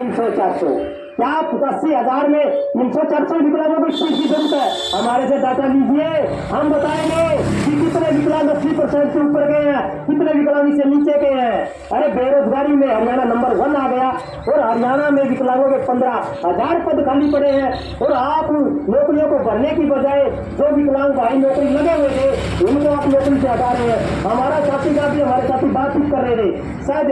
300-400 क्या 85,000 में 300-400 विकलांगों को किस की जरूरत है? हमारे से डाटा लीजिए, हम बताएंगे कि कितने विकलांग 80% से ऊपर गए हैं, कितने विकलांग से नीचे गए हैं। अरे बेरोजगारी में हरियाणा नंबर 1 आ गया और हरियाणा में विकलांगों के 15,000 पद खाली पड़े हैं और आप नौकरियों को भरने की बजाय जो विकलांग भाई नौकरी लगे हुए थे उनको आप नौकरी से हटा रहे हैं। हमारा साथी का भी हमारे साथी बातचीत कर रहे थे, शायद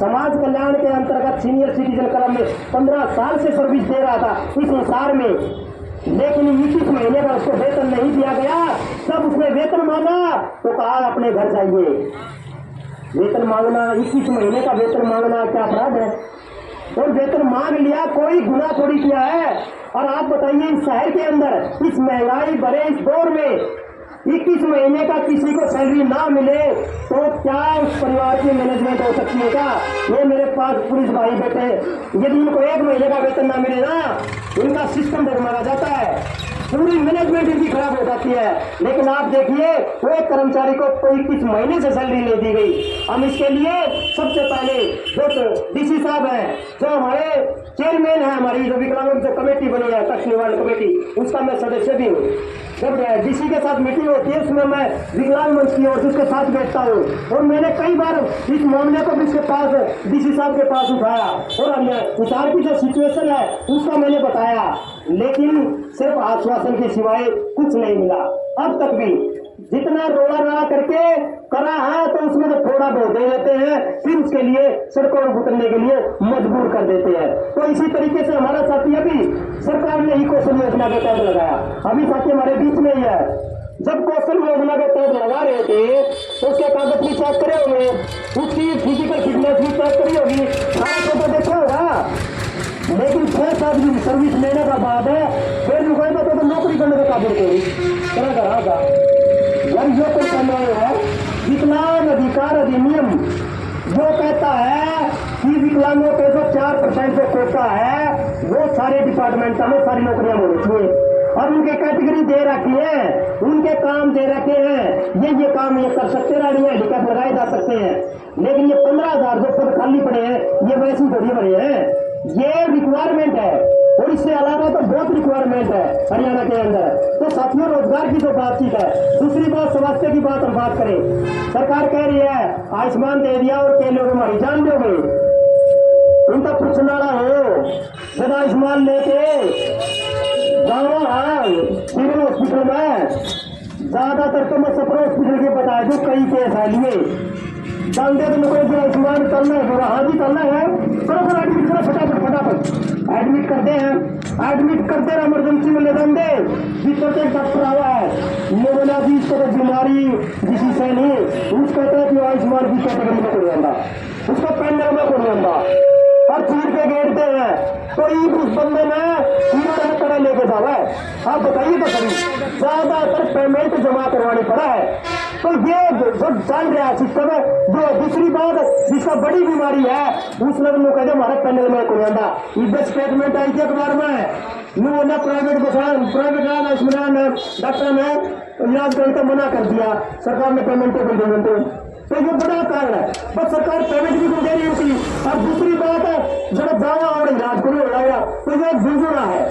समाज कल्याण के अंतर्गत सीनियर सिटीजन क्लब में 15 साल से सर्विस दे रहा था इस संसार में, लेकिन 21 महीने का उसको वेतन नहीं दिया गया। जब उसने वेतन मांगा तो कहा अपने घर जाइए। वेतन मांगना, 21 महीने का वेतन मांगना क्या अपराध है? और वेतन मांग लिया, कोई गुनाह थोड़ी किया है। और आप बताइए इस शहर के अंदर इस महंगाई भरे इस दौर में 21 महीने का किसी को सैलरी ना मिले तो क्या उस परिवार की मैनेजमेंट हो सकती है? क्या ये मेरे पास पुलिस भाई बैठे, यदि इनको 1 महीने का वेतन ना मिले ना, इनका सिस्टम डगमगा जाता है, पूरी मैनेजमेंट इनकी खराब हो जाती है। लेकिन आप देखिए वो एक कर्मचारी को कोई 21 महीने से सैलरी नहीं दी गई। हम इसके लिए सबसे पहले जो डीसी साहब हैं, जो हमारे चेयरमैन है, हमारी जो विकलांगों की जो कमेटी बनी है कक्ष निवारण कमेटी, उसका मैं सदस्य भी हूँ। जब डीसी के साथ मीटिंग होती है उसमें मैं विकलांग मंच की ओर से उसके साथ बैठता हूँ और मैंने कई बार इस मामले को भी उसके पास डीसी साहब के पास उठाया और उतार की जो सिचुएशन है उसका मैंने बताया, लेकिन सिर्फ आश्वासन के सिवाय कुछ नहीं मिला। अब तक भी जितना रोड़ा रड़ा करके करा है तो उसमें तो थोड़ा बहुत दे देते हैं, फिर उसके लिए सड़कों पर उतरने के लिए मजबूर कर देते हैं। तो इसी तरीके से हमारा साथी अभी सरकार ने ही कौशल योजना के तहत लगाया, अभी साथी हमारे बीच में ही है। जब कौशल योजना के तहत लगा रहे थे तो उसके कागज भी चेक करे होंगे, उसकी फिजिकल फिटनेस भी चेक करी होगी, सारा तो देखा होगा। लेकिन 6 साल की सर्विस लेने का बाद है फिर रुकेगा तो नौकरी करने का काबिल कोई तरह का रहा। यार ये तो समय है, विकलांग अधिकार अधिनियम वो कहता है कि विकलांगों के जो 4% जो कोटा है वो सारे डिपार्टमेंटों में सारी नौकरियां होनी चाहिए और उनके कैटेगरी दे रखी है, उनके काम दे रखे हैं, ये काम ये कर सकते रानी है, टिकट लगाए जा सकते हैं। लेकिन ये 15,000 जो पद खाली पड़े हैं ये वैसी थोड़ी बड़े हैं, ये रिक्वायरमेंट है और इससे अलावा तो बहुत रिक्वायरमेंट है हरियाणा के अंदर। तो साथियों रोजगार की जो बातचीत है, दूसरी बात स्वास्थ्य की बात हम बात करें, सरकार कह रही है आयुष्मान दे दिया और के लोग हमारी जान दोगे, उनका पूछना हो जब आयुष्मान लेके जाओ सिविल हॉस्पिटल में, ज्यादातर तो मैं सफर हॉस्पिटल के बता दूं कई केस है लिए जानते तो लोगों को आयुष्मान करना है, हाँ जी करना है, बराबर एडमिट करो फटाफट एडमिट करते हैं, एडमिट करते रहे इमरजेंसी में ले जाते जिस एक डॉक्टर आया है मोबाइल जी इसको तो बीमारी किसी से नहीं, उस कहते हैं कि आयुष्मान की कैटेगरी में कोई आता, उसको पैनल में कोई आता और चीर के घेरते हैं तो उस बंदे में तरह लेके जावा है। आप बताइए तो सही ज्यादातर पेमेंट जमा करवानी पड़ा है। तो ये जो चल रहा है सिस्टम है। जो दूसरी बात जिसका बड़ी बीमारी है उस लोग कहते हमारे पैनल में कोई आता, इधर स्टेटमेंट आई थी अखबार में ना प्राइवेट डॉक्टर ने इलाज करने का मना कर दिया, सरकार ने पेमेंट को दे तो ये बड़ा कारण है, बस सरकार पेमेंट भी दे रही होती। और दूसरी बात है जब दावा और इलाज को नहीं उड़ाया तो ये गुनगुना है,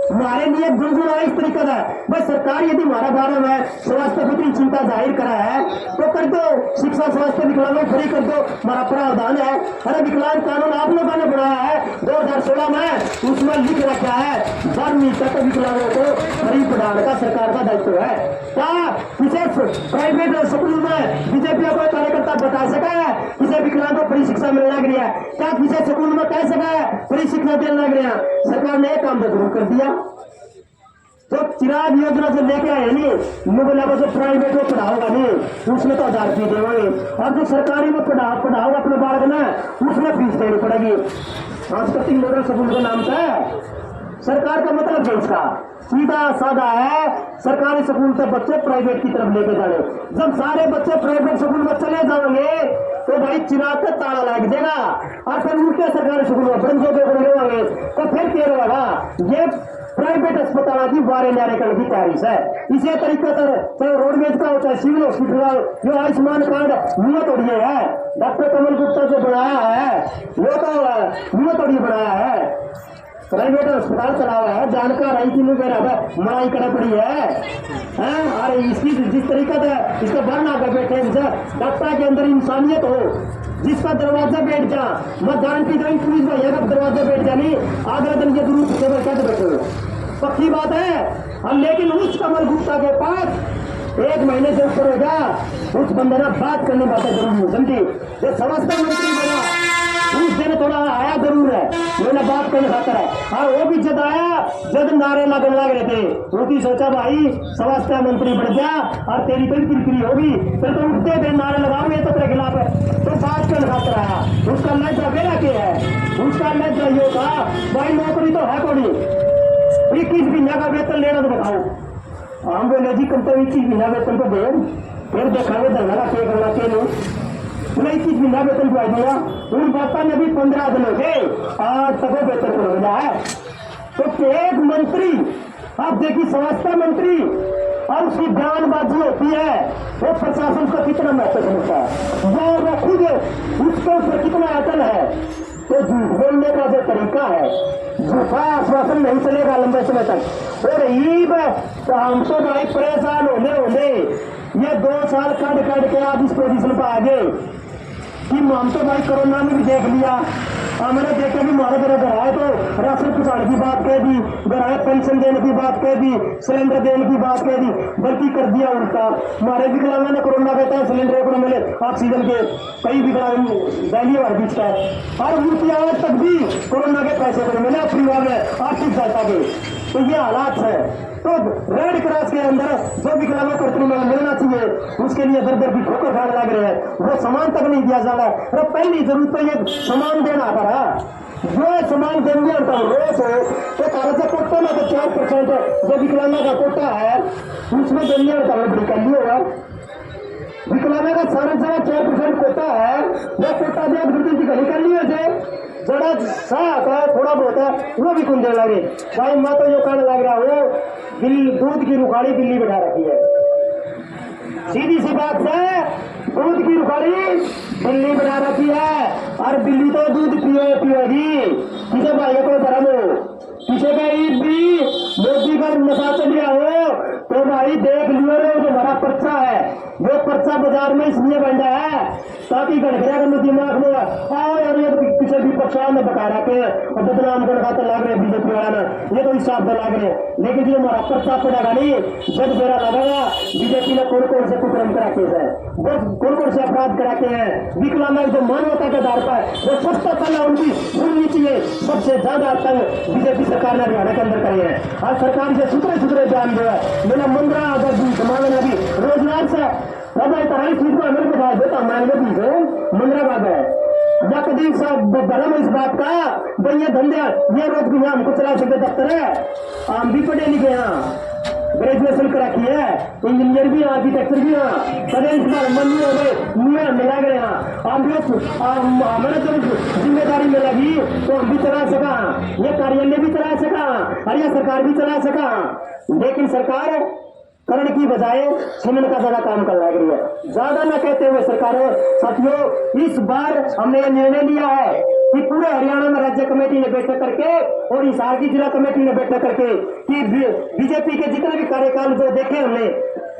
हमारे लिए गुनगुना इस तरीके का बस सरकार यदि हमारा बारे में स्वास्थ्य की चिंता जाहिर करा है तो कर दो, शिक्षा स्वास्थ्य विकलांगों फ्री कर दो, हमारा प्रावधान है। अरे विकलांग कानून आप लोगों ने बनाया है 2016 में, उसमें लिख रखा है 12वीं तक विकलांगों को फ्री पढ़ाने का सरकार का दायित्व है। क्या किसे प्राइवेट स्कूल में बीजेपी का कार्यकर्ता बता सका है किसे विकलांग को फ्री शिक्षा मिलने लग रही है? क्या किसी स्कूल में कह सका है फ्री शिक्षा देने लग रहे हैं? सरकार ने एक काम तो जरूर कर दिया, तो चिराग योजना जो लेके आए नहीं मुझे जो प्राइवेट में पढ़ाओगा नहीं उसमें तो 1000 फीस देंगे और जो सरकारी में पढ़ाओगा अपने बालक में उसमें फीस देनी पड़ेगी। सांस्कृतिक मॉडल स्कूल के नाम से सरकार का मतलब है इसका सीधा साधा है, सरकारी स्कूल से बच्चे प्राइवेट की तरफ लेके जाए। जब सारे बच्चे प्राइवेट स्कूल में चले जाएंगे तो भाई चिराग का ताला लग जाएगा और फिर उनके सरकारी स्कूल में बंद होकर रहेंगे तो फिर क्या होगा? ये प्राइवेट अस्पताल की बारे न्यारे करने की तैयारी है। इसी तरीके से चाहे रोडवेज का हो चाहे सिविल हॉस्पिटल जो आयुष्मान कार्ड नियत तोड़िए है, डॉक्टर कमल गुप्ता जो बनाया है वो तो नियत तोड़िए बनाया है, प्राइवेट अस्पताल चला हुआ है, जानकार है कि मलाई करना पड़ी है। और इसकी जिस तरीके से इसको भरना कर बैठे डॉक्टर के अंदर इंसानियत हो, जिसका दरवाजा बैठ जा मतदान की गई पुलिस भैया का दरवाजा बैठ जा नहीं आगरा दिन के गुरु से कैसे बैठे पक्की बात है। और लेकिन उस कमल गुप्ता के पास 1 महीने से ऊपर हो गया, उस बंदे ने बात करने बातें जरूर समझी, ये समझता मंत्री बना उस दिन थोड़ा आया जरूर है, मैंने बात करने खातर है। और वो भी जब आया जब नारे लगने लग रहे थे, वो भी सोचा भाई स्वास्थ्य मंत्री बढ़ गया और तेरी कोई किरकिरी होगी, फिर तो उठते थे नारे लगाओगे तो तेरे खिलाफ है, तो बात करने खातर आया। उसका लज्जा मेरा क्या है, उसका लज्जा ये था भाई नौकरी तो है कोई 21 महीना का वेतन लेना तो बताओ। हम बोले जी कम तो 21 महीना वेतन तो दे, फिर देखावे धरना के करना के नहीं 21 महीना वेतन पाई दिया। उन बातों में भी 15 दिन हो गए आज तक वेतन को मिला है। तो एक मंत्री आप देखिए स्वास्थ्य मंत्री और उसकी बयानबाजी होती है, वो प्रशासन को कितना महत्व होता है, वो खुद उसके ऊपर कितना अटल है। तो झूठ बोलने का जो तरीका है, झूठा आश्वासन नहीं चलेगा लंबे समय तक। और ईब तो हम तो भाई परेशान होने ये 2 साल कट के आज इस पोजीशन पर आ गए कि हम तो भाई कोरोना में भी देख लिया, हमने देखा कि मारे घर आए तो राशन पहुंचाने की बात कह दी, घर आए पेंशन देने की बात कह दी, सिलेंडर देने की बात कह दी, बल्कि कर दिया उल्टा। हमारे विकलांग ने कोरोना कहता है सिलेंडर को मिले ऑक्सीजन के, कई विकलांग वैली और बीच का और उनकी आज तक भी कोरोना के पैसे को मिले परिवार में आर्थिक सहायता के। तो ये हालात है। तो रेड क्रॉस के अंदर जो विकलांगों को मिलना चाहिए उसके लिए दर दर की ठोकर खाने लग रहे हैं, वो सामान तक नहीं दिया जा रहा है। अरे पहली जरूरत तो ये सामान देना पड़ा, जो सामान देंगे रोज हो तो कारण से कोटा में तो 4% जो विकलांगों का कोटा है उसमें देंगे बड़ी कर लिया होगा। विकलांगों का 4% कोटा है, वो कोटा दिया की गली कर लिए थे जरा सा आता है थोड़ा बहुत है वो भी कुंदे लगे भाई। मैं तो जो कहने लग रहा हूँ दूध की रुखाड़ी बिल्ली बैठा रखी है, सीधी सी बात है, दूध की रुखाड़ी बिल्ली बना रखी है और बिल्ली तो दूध पिएगी। किसे भाई कोई भरम हो, किसे का ईद भी मोदी का नशा चल गया हो तो भाई देख लियो जो हमारा पर्चा है, वो पर्चा बाजार में इसलिए बंधा है ताकि गड़गड़ा करने दिमाग में आओ यार ये तो किसी भी पक्षान में बता रखे और बदनाम कर खाते लाग रहे बीजेपी वाला में, ये तो हिसाब से लाग रहे। लेकिन जो हमारा पर्चा पड़ेगा नहीं जब बेरा लगेगा बीजेपी ने कौन से कुकर्म करा के है, वो कौन से अपराध करा के हैं, विकलांग जो मानवता के आधार पर वो सबसे पहले उनकी सुननी चाहिए। सबसे ज्यादा तंग बीजेपी सरकार ने हरियाणा के अंदर करे हैं और सरकार से सुधरे बयान दिया है। मेरा 15 अगर समाधान अभी रोजगार से तराई चीज को अगर बता देता मान लो पीछे मंदरा बात है या कभी बलम इस बात का भाई ये धंधे ये रोज भी हमको चला सकते दफ्तर है, हम भी पढ़े लिखे यहाँ ग्रेजुएशन करा की है, इंजीनियर भी आर्किटेक्चर भी यहाँ कदे इस बार मन नहीं हो गए मिला गए यहाँ हम भी हमारे जब जिम्मेदारी में लगी तो हम भी चला सका, ये कार्यालय भी चला सका और यह सरकार भी चला सका। लेकिन सरकार करण की बजाय छीनने का ज्यादा काम कर रही है। ज्यादा न कहते हुए सरकारों साथियों इस बार हमने यह निर्णय लिया है कि पूरे हरियाणा में राज्य कमेटी ने बैठक करके और हिसार की जिला कमेटी ने बैठक करके कि बीजेपी के जितने भी कार्यकाल जो देखे हमने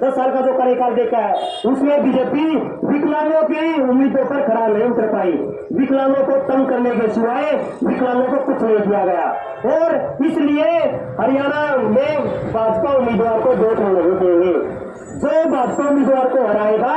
10 साल का जो कार्यकाल देखा है उसमें बीजेपी विकलांगों की उम्मीदों पर खड़ा नहीं उतर पाई, विकलांगों को तंग करने के सिवाय विकलांगों को कुछ नहीं किया गया और इसलिए हरियाणा में भाजपा उम्मीदवार को वोट नहीं देंगे। जो भाजपा उम्मीदवार को हराएगा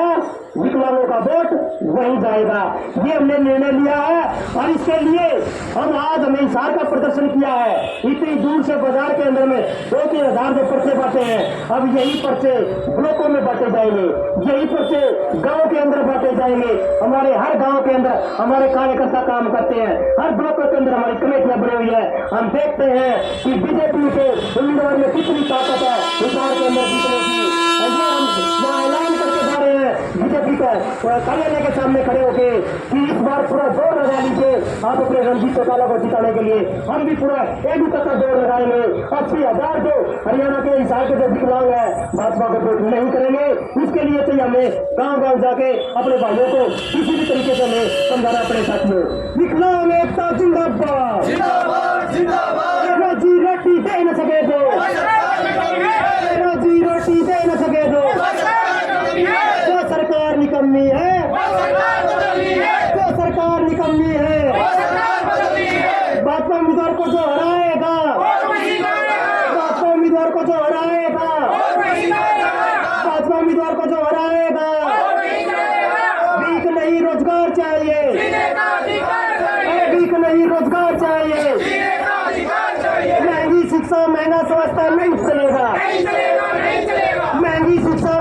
विकलांगों का वोट वहीं जाएगा, ये हमने निर्णय लिया है। और इसके लिए हम आज हमें हिसार का प्रदर्शन किया है, इतनी दूर से बाजार के अंदर में 2-3 हजार जो पर्चे बांटे हैं, अब यही पर्चे ब्लॉकों में बांटे जाएंगे, यही पर्चे गांव के अंदर बांटे जाएंगे। हमारे हर गांव के अंदर हमारे कार्यकर्ता काम करते हैं, हर ब्लॉकों के अंदर हमारी कमेटियां बनी हुई है। हम देखते हैं कि बीजेपी के उम्मीदवार में कितनी ताकत है हिसार के अंदर जीतने की। हम ऐलान करके जा रहे हैं बीजेपी का कार्यालय के सामने खड़े होके कि इस बार पूरा जोर लगा लीजिए आप अपने रणजीत चौटाला को जिताने के लिए। हम भी पूरा एक भी तक दौड़ लगाएंगे। 80,000 जो हरियाणा के हिसाब के जो विकलांग है भाजपा को वोट नहीं करेंगे। इसके लिए चाहिए हमें गांव गांव जाके अपने भाइयों को किसी भी तरीके से हमें समझाना अपने साथियों। विकलांग एकता जिंदाबाद, रोजी रोटी दे न सके दो, रोजी रोटी दे न सके दो, जो सरकार निकम्मी है, जो सरकार निकम्मी है, भाजपा उम्मीदवार को जो हराएगा, भाजपा उम्मीदवार को जो हराएगा, भाजपा उम्मीदवार को जो हराएगा। भीख नहीं रोजगार चाहिए, भीख नहीं रोजगार चाहिए। महंगी शिक्षा महंगा स्वास्थ्य नहीं चलेगा, महंगी शिक्षा